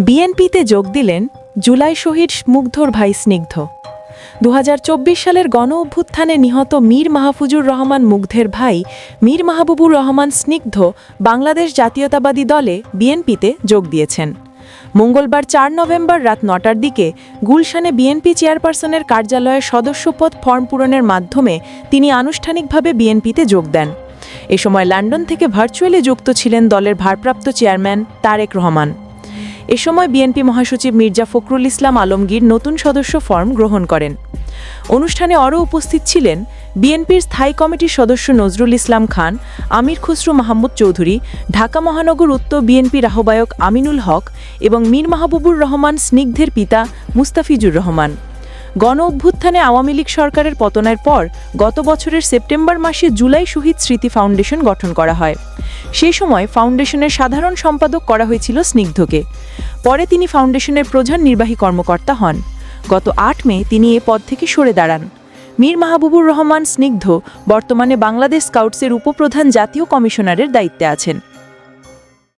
বিএনপিতে যোগ দিলেন জুলাই শহীদ মুগ্ধর ভাই স্নিগ্ধ। ২০২৪ সালের গণ-অভ্যুত্থানে নিহত মীর মাহফুজুর রহমান মুগ্ধের ভাই মীর মাহবুবুর রহমান স্নিগ্ধ বাংলাদেশ জাতীয়তাবাদী দলে বিএনপিতে যোগ দিয়েছেন। মঙ্গলবার ৪ নভেম্বর রাত ৯টার দিকে গুলশানে বিএনপি চেয়ারপারসনের কার্যালয়ে সদস্যপদ ফর্ম পূরণের মাধ্যমে তিনি আনুষ্ঠানিকভাবে বিএনপিতে যোগ দেন। এ সময় লন্ডন থেকে ভার্চুয়ালি যুক্ত ছিলেন দলের ভারপ্রাপ্ত চেয়ারম্যান তারেক রহমান। এ সময় বিএনপি মহাসচিব মির্জা ফখরুল ইসলাম আলমগীর নতুন সদস্য ফর্ম গ্রহণ করেন। অনুষ্ঠানে আরও উপস্থিত ছিলেন বিএনপির স্থায়ী কমিটির সদস্য নজরুল ইসলাম খান, আমির খসরু মাহমুদ চৌধুরী, ঢাকা মহানগর উত্তর বিএনপির আহ্বায়ক আমিনুল হক এবং মীর মাহবুবুর রহমান স্নিগ্ধের পিতা মুস্তাফিজুর রহমান। গণ-অভ্যুত্থানে আওয়ামী লীগ সরকারের পতনের পর গত বছরের সেপ্টেম্বর মাসে জুলাই শহীদ স্মৃতি ফাউন্ডেশন গঠন করা হয়। সেই সময় ফাউন্ডেশনের সাধারণ সম্পাদক করা হয়েছিল স্নিগ্ধকে। পরে তিনি ফাউন্ডেশনের প্রধান নির্বাহী কর্মকর্তা হন। গত ৮ মে তিনি এ পদ থেকে সরে দাঁড়ান। মীর মাহবুবুর রহমান স্নিগ্ধ বর্তমানে বাংলাদেশ স্কাউটসের উপপ্রধান জাতীয় কমিশনারের দায়িত্বে আছেন।